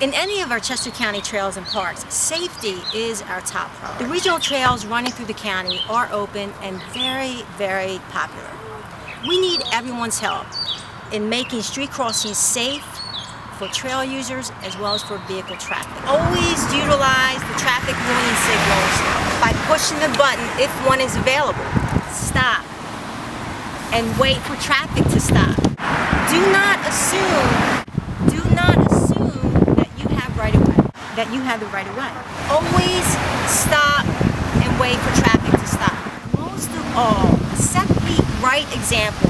In any of our Chester County trails and parks, safety is our top priority. The regional trails running through the county are open and very, very popular. We need everyone's help in making street crossings safe for trail users as well as for vehicle traffic. Always utilize the traffic warning signals by pushing the button if one is available. Stop and wait for traffic to stop. Do not assume that you have the right of way. Always stop and wait for traffic to stop. Most of all, set the right example